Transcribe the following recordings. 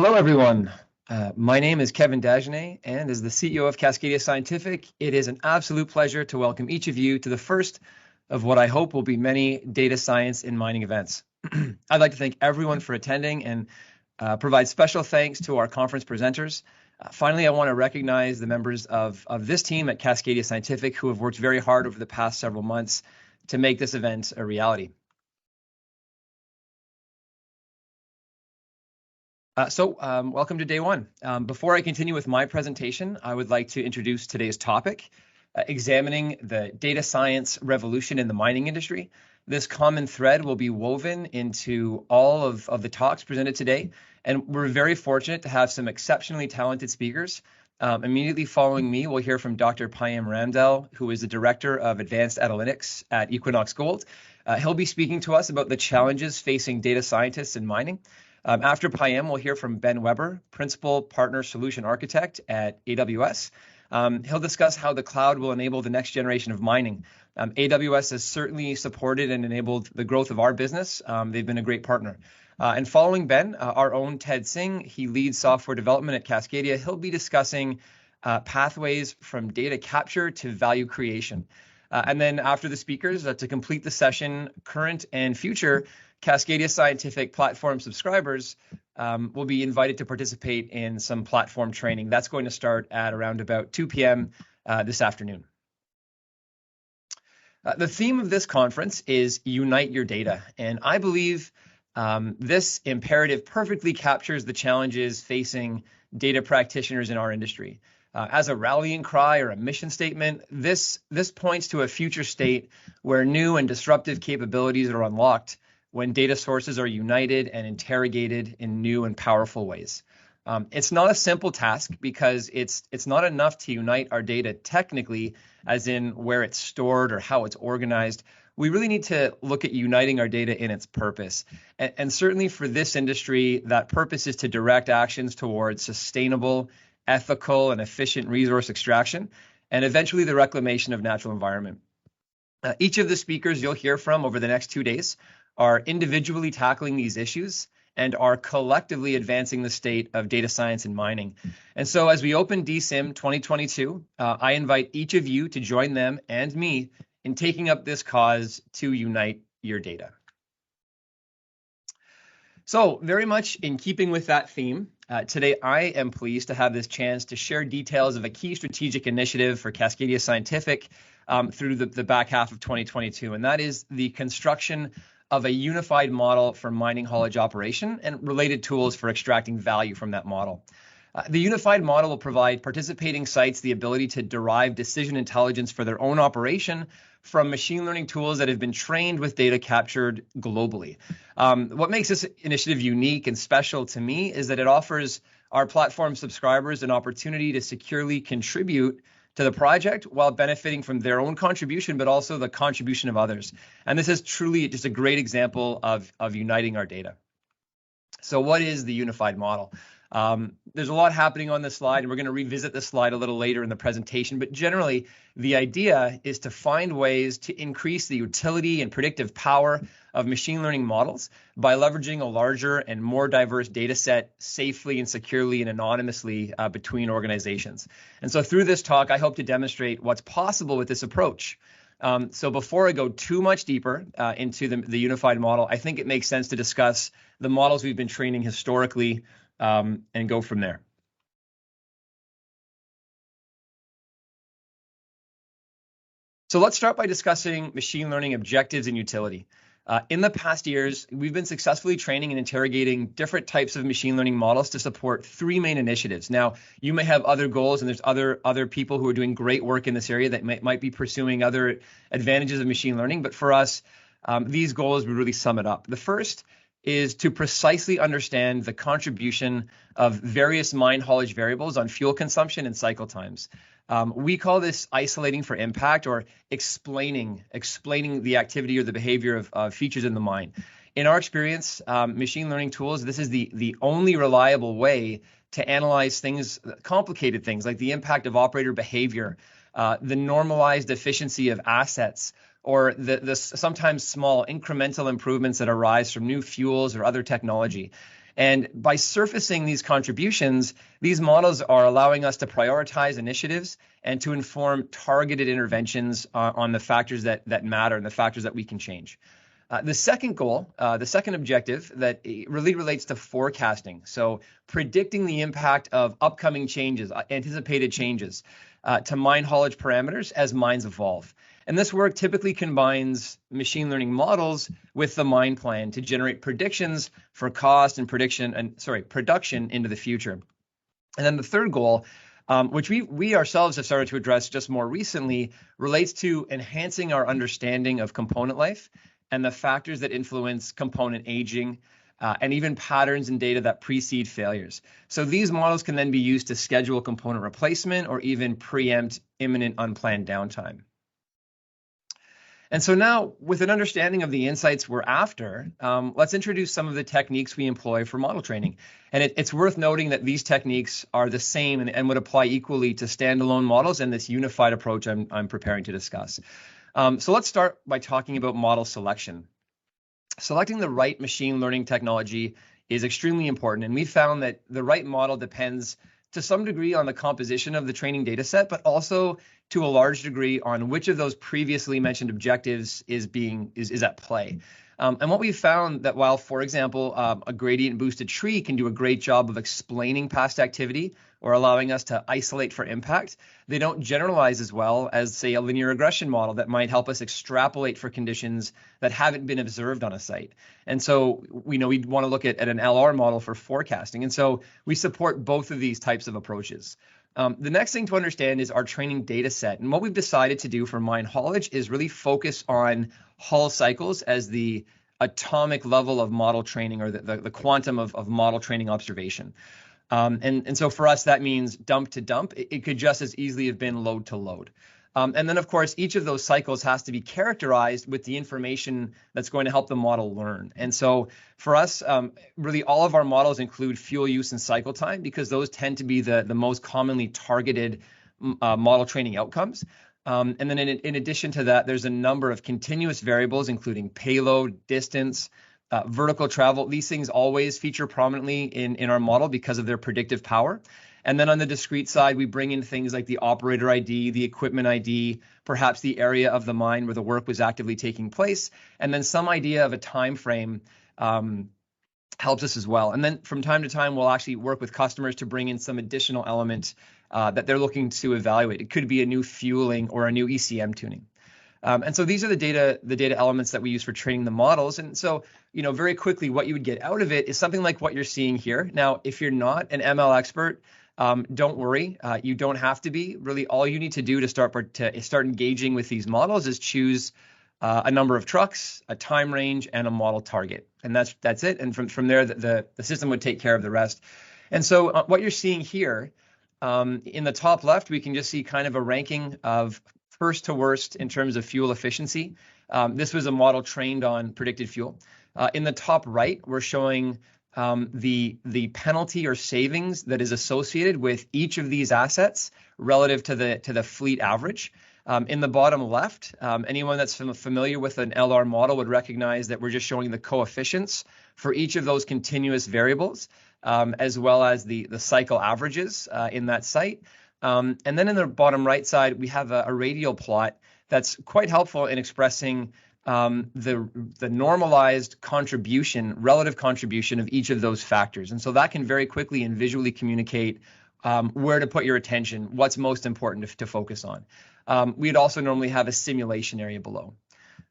Hello, everyone. My name is Kevin Dagenais, and as the CEO of Cascadia Scientific, it is an absolute pleasure to welcome each of you to the first of what I hope will be many data science in mining events. I'd like to thank everyone for attending and provide special thanks to our conference presenters. Finally, I want to recognize the members of this team at Cascadia Scientific who have worked very hard over the past several months to make this event a reality. Welcome to day one. Before I continue with my presentation, I would like to introduce today's topic, examining the data science revolution in the mining industry. This common thread will be woven into all of the talks presented today, and we're very fortunate to have some exceptionally talented speakers. Immediately following me, we'll hear from Dr. Payam Ramdel, who is the Director of Advanced Analytics at Equinox Gold. He'll be speaking to us about the challenges facing data scientists in mining. After Payam, we'll hear from Ben Weber, Principal Partner Solution Architect at AWS. He'll discuss how the cloud will enable the next generation of mining. AWS has certainly supported and enabled the growth of our business. They've been a great partner. And following Ben, our own Ted Singh, he leads software development at Cascadia. He'll be discussing pathways from data capture to value creation. And then after the speakers, to complete the session, current and future Cascadia Scientific platform subscribers will be invited to participate in some platform training. That's going to start at around about 2 p.m. This afternoon. The theme of this conference is Unite Your Data, and I believe this imperative perfectly captures the challenges facing data practitioners in our industry. As a rallying cry or a mission statement, this points to a future state where new and disruptive capabilities are unlocked when data sources are united and interrogated in new and powerful ways. It's not a simple task because it's not enough to unite our data technically, as in where it's stored or how it's organized. We really need to look at uniting our data in its purpose. And certainly for this industry, that purpose is to direct actions towards sustainable, ethical, and efficient resource extraction, and eventually the reclamation of natural environment. Each of the speakers you'll hear from over the next 2 days are individually tackling these issues and are collectively advancing the state of data science and mining. And so as we open DSIM 2022, I invite each of you to join them and me in taking up this cause to unite your data. So very much in keeping with that theme, today I am pleased to have this chance to share details of a key strategic initiative for Cascadia Scientific through the back half of 2022, and that is the construction of a unified model for mining haulage operation and related tools for extracting value from that model. The unified model will provide participating sites the ability to derive decision intelligence for their own operation from machine learning tools that have been trained with data captured globally. What makes this initiative unique and special to me is that it offers our platform subscribers an opportunity to securely contribute to the project while benefiting from their own contribution, but also the contribution of others. And this is truly just a great example of uniting our data. So what is the unified model? There's a lot happening on this slide, and we're going to revisit this slide a little later in the presentation. But generally, the idea is to find ways to increase the utility and predictive power of machine learning models by leveraging a larger and more diverse data set safely and securely and anonymously between organizations. And so through this talk, I hope to demonstrate what's possible with this approach. So before I go too much deeper into the unified model, I think it makes sense to discuss the models we've been training historically and go from there. So let's start by discussing machine learning objectives and utility. In the past years, we've been successfully training and interrogating different types of machine learning models to support 3 main initiatives. Now, you may have other goals, and there's other people who are doing great work in this area that might be pursuing other advantages of machine learning. But for us, these goals would really sum it up. The first is to precisely understand the contribution of various mine haulage variables on fuel consumption and cycle times. We call this isolating for impact, or explaining the activity or the behavior of features in the mine. In our experience, machine learning tools, this is the only reliable way to analyze things, complicated things like the impact of operator behavior, the normalized efficiency of assets, or the sometimes small incremental improvements that arise from new fuels or other technology. And by surfacing these contributions, these models are allowing us to prioritize initiatives and to inform targeted interventions on the factors that matter and the factors that we can change. The second goal, the second objective that really relates to forecasting. So predicting the impact of upcoming changes, anticipated changes to mine haulage parameters as mines evolve. And this work typically combines machine learning models with the mine plan to generate predictions for cost and production into the future. And then the third goal, which we ourselves have started to address just more recently, relates to enhancing our understanding of component life and the factors that influence component aging, and even patterns in data that precede failures. So these models can then be used to schedule component replacement or even preempt imminent unplanned downtime. And so now, with an understanding of the insights we're after, let's introduce some of the techniques we employ for model training. And it's worth noting that these techniques are the same and would apply equally to standalone models and this unified approach I'm preparing to discuss. So let's start by talking about model selection. Selecting the right machine learning technology is extremely important, and we found that the right model depends to some degree on the composition of the training data set, but also to a large degree on which of those previously mentioned objectives is at play. And what we found that while, for example, a gradient boosted tree can do a great job of explaining past activity or allowing us to isolate for impact, they don't generalize as well as, say, a linear regression model that might help us extrapolate for conditions that haven't been observed on a site. And so we know we'd want to look at an LR model for forecasting. And so we support both of these types of approaches. The next thing to understand is our training data set. And what we've decided to do for mine haulage is really focus on haul cycles as the atomic level of model training, or the quantum of model training observation. And so for us, that means dump to dump. It could just as easily have been load to load. And then, of course, each of those cycles has to be characterized with the information that's going to help the model learn. And so for us, really all of our models include fuel use and cycle time because those tend to be the most commonly targeted model training outcomes. And then in addition to that, there's a number of continuous variables, including payload, distance, vertical travel. These things always feature prominently in our model because of their predictive power. And then on the discrete side, we bring in things like the operator ID, the equipment ID, perhaps the area of the mine where the work was actively taking place, and then some idea of a time frame helps us as well. And then from time to time, we'll actually work with customers to bring in some additional element that they're looking to evaluate. It could be a new fueling or a new ECM tuning. And so these are the data elements that we use for training the models. And so, very quickly, what you would get out of it is something like what you're seeing here. Now, if you're not an ML expert, don't worry. You don't have to be. Really, all you need to do to start engaging with these models is choose a number of trucks, a time range, and a model target. And that's it. And from there, the system would take care of the rest. And so what you're seeing here, in the top left, we can just see kind of a ranking of first to worst in terms of fuel efficiency. This was a model trained on predicted fuel. In the top right, we're showing the penalty or savings that is associated with each of these assets relative to the fleet average. In the bottom left, anyone that's familiar with an LR model would recognize that we're just showing the coefficients for each of those continuous variables, as well as the cycle averages in that site. And then in the bottom right side, we have a radial plot that's quite helpful in expressing the normalized relative contribution of each of those factors. And so that can very quickly and visually communicate where to put your attention, what's most important to focus on. We'd also normally have a simulation area below.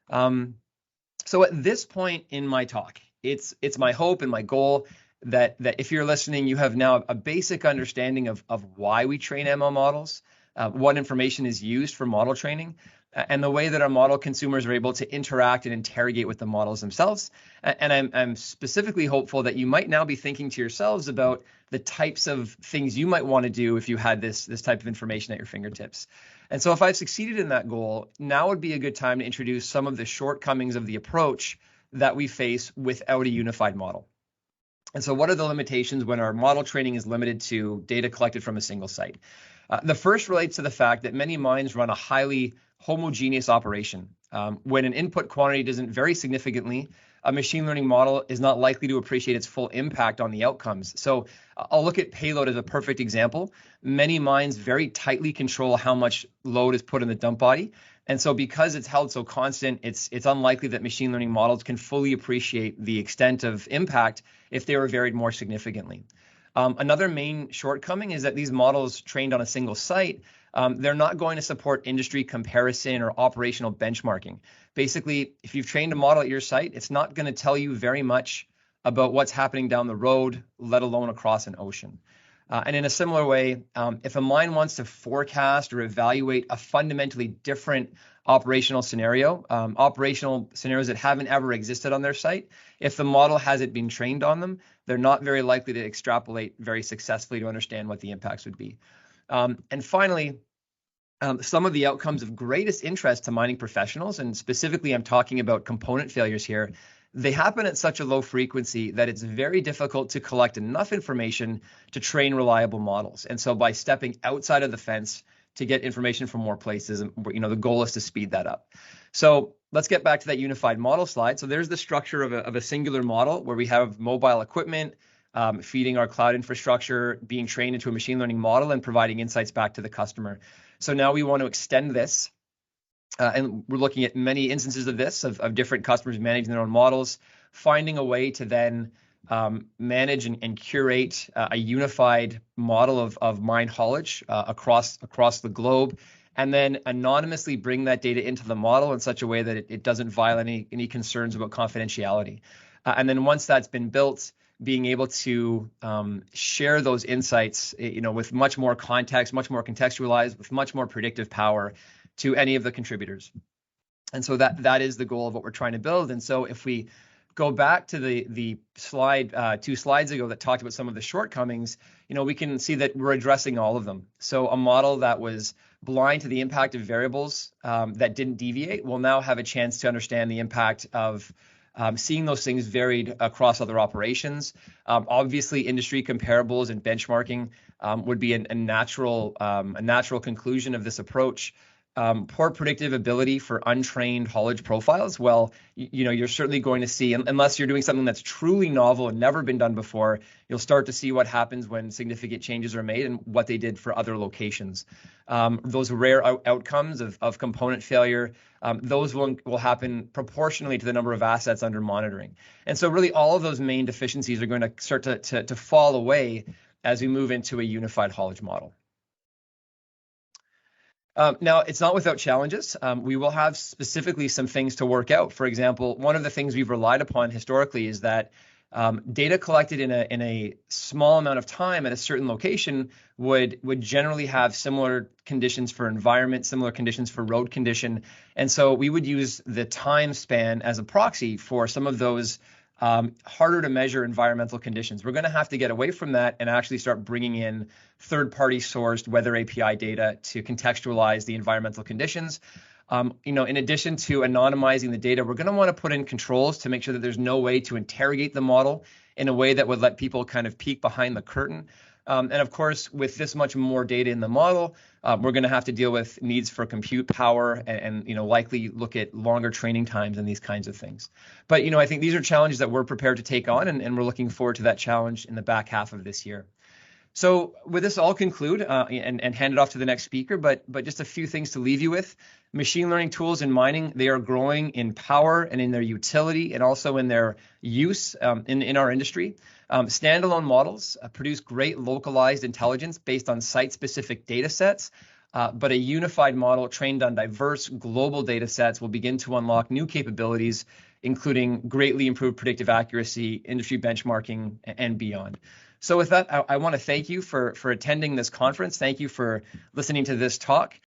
So at this point in my talk, it's my hope and my goal that if you're listening, you have now a basic understanding of why we train ML models, what information is used for model training, and the way that our model consumers are able to interact and interrogate with the models themselves. And I'm specifically hopeful that you might now be thinking to yourselves about the types of things you might want to do if you had this type of information at your fingertips. And so if I've succeeded in that goal, now would be a good time to introduce some of the shortcomings of the approach that we face without a unified model. And so what are the limitations when our model training is limited to data collected from a single site? The first relates to the fact that many mines run a highly homogeneous operation. When an input quantity doesn't vary significantly, a machine learning model is not likely to appreciate its full impact on the outcomes. So I'll look at payload as a perfect example. Many mines very tightly control how much load is put in the dump body. And so because it's held so constant, it's unlikely that machine learning models can fully appreciate the extent of impact if they were varied more significantly. Another main shortcoming is that these models trained on a single site, they're not going to support industry comparison or operational benchmarking. Basically, if you've trained a model at your site, it's not going to tell you very much about what's happening down the road, let alone across an ocean. And in a similar way, if a mine wants to forecast or evaluate a fundamentally different operational scenarios that haven't ever existed on their site, if the model hasn't been trained on them, they're not very likely to extrapolate very successfully to understand what the impacts would be. And finally, some of the outcomes of greatest interest to mining professionals, and specifically I'm talking about component failures here, they happen at such a low frequency that it's very difficult to collect enough information to train reliable models. And so by stepping outside of the fence to get information from more places, the goal is to speed that up. So let's get back to that unified model slide. So there's the structure of a singular model where we have mobile equipment feeding our cloud infrastructure, being trained into a machine learning model and providing insights back to the customer. So now we want to extend this. And we're looking at many instances of this, of different customers managing their own models, finding a way to then manage and curate a unified model of mine haulage across the globe, and then anonymously bring that data into the model in such a way that it doesn't violate any concerns about confidentiality. And then once that's been built, being able to share those insights, with much more context, much more contextualized, with much more predictive power to any of the contributors. And so that is the goal of what we're trying to build. And so if we go back to the slide 2 slides ago that talked about some of the shortcomings, we can see that we're addressing all of them. So a model that was blind to the impact of variables that didn't deviate will now have a chance to understand the impact of seeing those things varied across other operations. Obviously, industry comparables and benchmarking would be a natural conclusion of this approach. Poor predictive ability for untrained haulage profiles. Well, you're certainly going to see, unless you're doing something that's truly novel and never been done before, you'll start to see what happens when significant changes are made and what they did for other locations. Those rare outcomes of component failure, those will happen proportionally to the number of assets under monitoring. And so really all of those main deficiencies are going to start to fall away as we move into a unified haulage model. Now, it's not without challenges. We will have specifically some things to work out. For example, one of the things we've relied upon historically is that data collected in a small amount of time at a certain location would generally have similar conditions for environment, similar conditions for road condition. And so we would use the time span as a proxy for some of those harder to measure environmental conditions. We're going to have to get away from that and actually start bringing in third-party sourced weather API data to contextualize the environmental conditions. In addition to anonymizing the data, we're going to want to put in controls to make sure that there's no way to interrogate the model in a way that would let people kind of peek behind the curtain. And of course, with this much more data in the model, we're going to have to deal with needs for compute power and likely look at longer training times and these kinds of things. But, I think these are challenges that we're prepared to take on, and we're looking forward to that challenge in the back half of this year. So with this, I'll conclude and hand it off to the next speaker, but just a few things to leave you with. Machine learning tools in mining, they are growing in power and in their utility and also in their use in our industry. Standalone models produce great localized intelligence based on site-specific data sets, but a unified model trained on diverse global data sets will begin to unlock new capabilities, including greatly improved predictive accuracy, industry benchmarking, and beyond. So with that, I want to thank you for attending this conference. Thank you for listening to this talk.